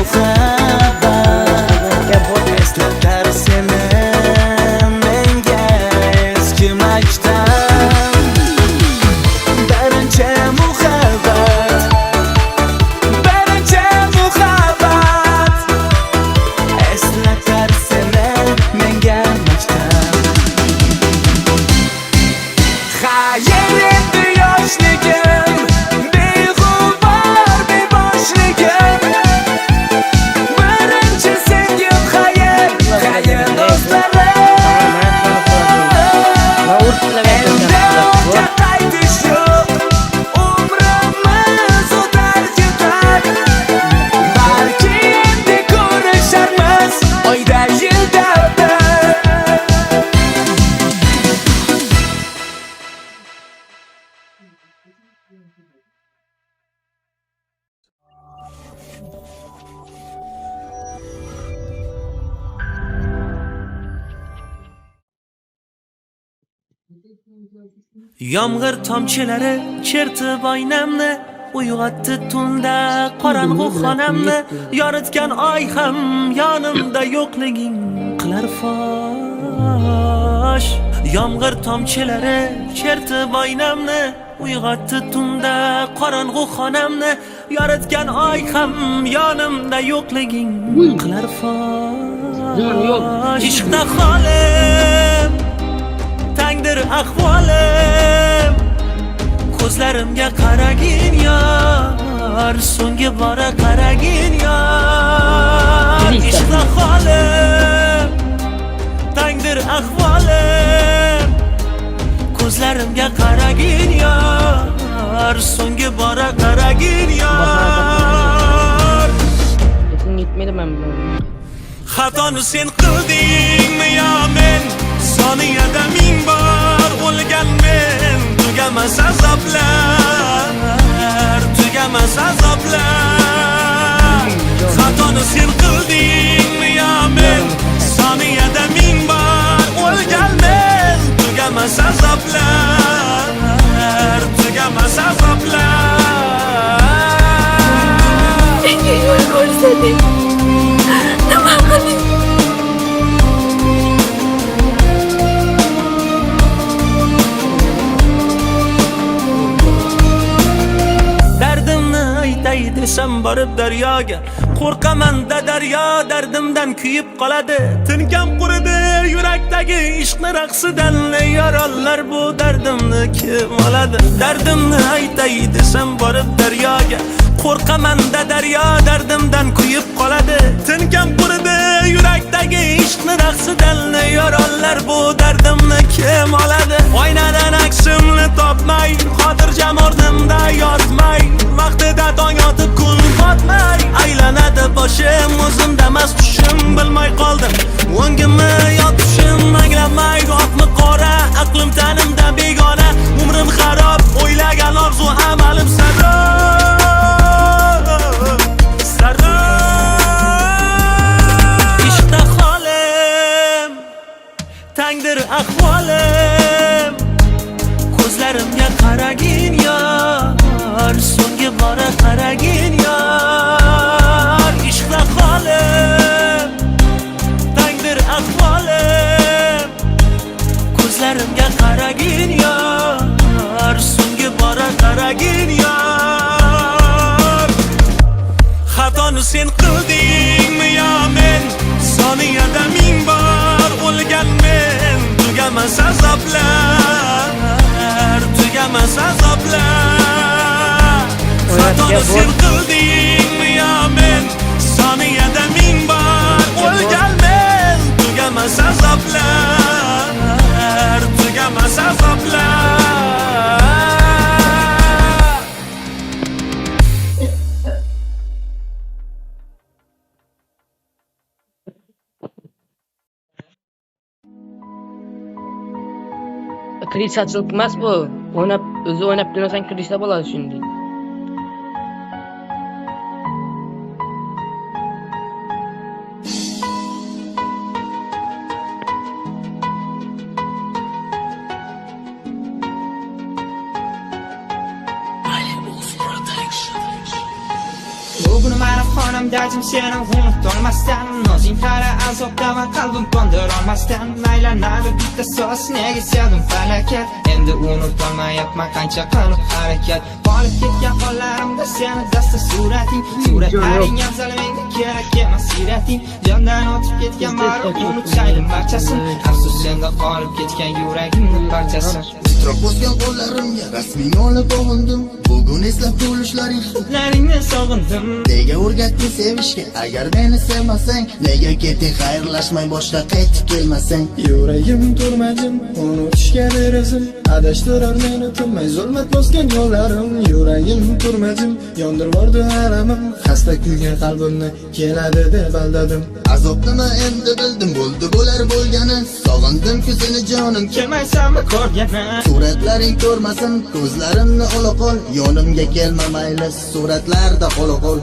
muhabbat eslatar seni menga eski maktab. Birinchi muhabbat eslatar seni menga maktab. Hayal endi yoshligim, beg'ubor beboshligim. Birinchi sevgim hayal do'stlarim. Endi o'tga qaytish yo'q, umrimiz o'tar ketar. Balki endi ko'risharmiz oyda yilda. Yomg'ir tomchilari chertib oynamni, uyg'otdi tunda qorong'u xonamni. Yoritgan oy ham yonimda yo'qliging qilar fosh. Yomg'ir tomchilari chertib oynamni, uyg'otdi tunda qorong'u xonamni. Yoritgan oy ham yonimda yo'qliging qilar fosh. Ishqda holim tangdir ahvolim, ko'zlarimga qaragin yor, so'nggi bora qaragin yor. Ishqda holim tangdir ahvolim, ko'zlarimga qaragin yor, so'nggi bora qaragin yor. Yetmedi men bu. Xatoni sen qildingmi yo men? Soniyada ming bor o'lgan men. Tugamas azoblar, tugamas azoblar. Xatoni sen qildingmi yo men? Soniyada ming bor o'lgan men. Tugamas azoblar, tugamas azoblar. Menga yo'l ko'rsating. Nima qiling? Desam borib daryoga, qo'rqaman-da daryo dardimdan kuyib qoladi. Tinkam quridi yurakdagi ishqni raqsidan. Yorollar bu dardimni kim oladi? Dardimni aytay desam borib daryoga, qo'rqaman-da daryo dardimdan kuyib qoladi. Tinkam quridi yurakdagi ishqni raqsidan. Yorollar bu dardimni kim oladi? Oynadan aksimni topmay, xotirjam o'rnimda yotmay, vaqtida tong otib kun botmay, aylanadi boshim, o'zimda emas tushim, bilmay qoldim o'ngimni yotishim. Anglamay oqmi qora, aqlim tanimda begona, umrim xarob, o'ylagan orzu amalim sarob, sarob. Ishqda holim tangdir ahvolim, ko'zlarimga qaragin yor, so'nggi bora qaragin yor. Ishqda holim tangdir ahvolim, ko'zlarimga qaragin yor, so'nggi bora qaragin yor. Xatoni sen qildingmi yo men? Soniyada ming bor o'lgan men. Tugamas azoblar, tugamas azoblar. Xatoni sen qildingmi yo men? Soniyada ming bor o'lgan men. Tugamas azoblar, tugamas azoblar. Krisachilik emas bu. O'ynab, o'zi o'ynab turmasang krisa bo'ladi shunday. qonimdajim seni unutolmasdan nozing qara azobdaman qalbim qondirolmasdan maylanadi bitta so'z nega sevdim falokat endi unutolmayapman qancha qilib harakat qolib ketgan qo'llarimda seni dasta surating suratlaring afzal menga kerak emas sirating jondan o'tib ketgan bari unutsaydim barchasin afsus senda qolib ketgan yuragimni parchasi Titroq bosgan qo'llarimga rasmiy olib ovundim bugun eslab kulishlaring hidlaringni sog'indim nega o'rgatding sevishga agar meni sevmasang nega ketding xayrlashmay boshqa qaytib kelmasang Yuragim turmajim unutishga berazim adashtirar meni tinmay zulmat bosgan yo'llarim yuragim turmajim yondirvordi alamim xasta kuygan qalbimni keladi deb aldadim azob nima endi bildim bo'ldi bo'lar bo'lgani sog'indim-ku seni jonim kelmaysanmi ko'rgani suratlaring ko'rmasin ko'zlarimni ola qol yonimga kelma mayli suratlarda qola qol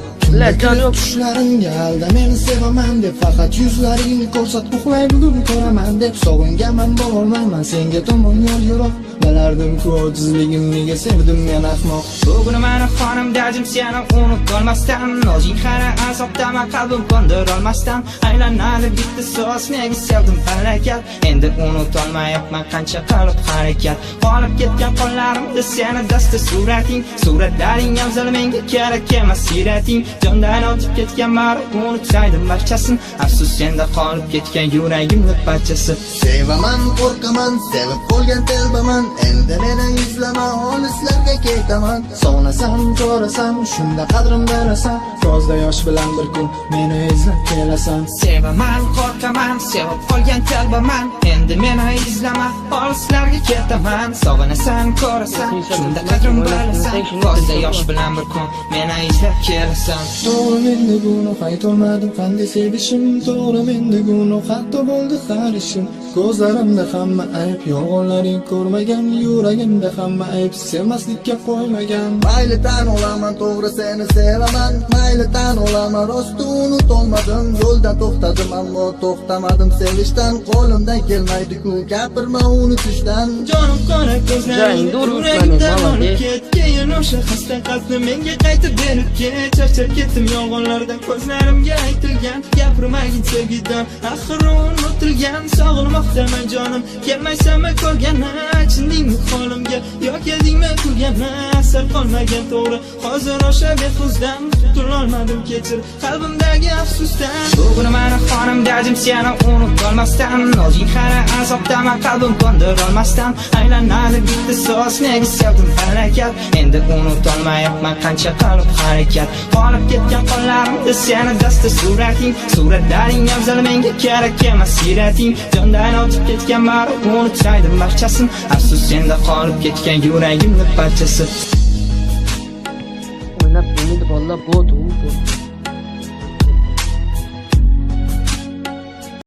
Jon yo'q. tushlaringga alda meni sevaman deb faqat yuzlaringni ko'rsat uxlay bugun ko'raman deb sog'inganman borolmayman senga tomon yo'l yo'roq bilardim-ku ojizligim nega sevdim men ahmoq bugun mani qonimdajim seni unutolmasdan nozing qara azobdaman qalbim qondirolmasdan aylanadi bitta so'z nega sevdim falokat endi unutolmayapman qancha qilib harakat qolib ketgan qo'llarimda seni dasta surating suratlaring afzal menga kerak emas sirating jondan o'tib ketgan bari unutsaydim barchasin afsus senda qolib ketgan yuragimni parchasi sevaman qo'rqaman sevib qolgan telbaman endi meni izlama olislarga ketaman sog'nasam ko'rasan shunda qadrim berasan ko'zda yosh bilan bir kun meni izlab kelasan sevaman qo'rqaman sevib qolgan telbaman endi meni izlama olislarga ketaman sog'inasan ko'rasan shunda qadrim bilasan ko'zda yosh bilan bir kun meni izlab kelasan to'g'ri menda gunoh aytolmadim qanday sevishim to'g'ri menda gunoh hatto bo'ldi har ishim ko'zlarimda hamma ayb yolg'onlaring ko'rmagan yuragimda hamma ayb sevmaslikka qo'ymagan mayli tan olaman to'g'ri seni sevaman mayli tan olaman rost unutolmadim yo'ldan to'xtadim ammo to'xtamadim sevishdan qo'limdan kelmaydi-ku gapirma unutishdan jonim qora ko'zlaring Joyingda urib yuragimdan mana, olib malade. ket keyin o'sha xasta qalbni menga qaytib berib ket charchab ketdim yolg'onlardan ko'zlarimga aytilgan gapirmagin sevgidan axir unutilgan sog'inmoqdaman jonim kelmaysanmi ko'rgani achindingmi holimga yo keldingmi kulgani asar qolmagan to'g'ri hozir o'sha behuzdan qutulolmadim kechir qalbimdagi afsusdan bugun mani qonimdajim seni unutolmasdan nozing qara azobdaman qalbim qondirolmasdan aylanadi bitta so'z nega sevdim falokat endi unutolmayapman qancha qilib harakat qolib ketgan qo'llarimda seni dasta surating suratlaring afzal menga kerak emas sirating jondan o'tib ketgan bari unutsaydim barchasin afsus senda qolib ketgan yuragimni parchasi o'ynab buni deb olib bo'ldi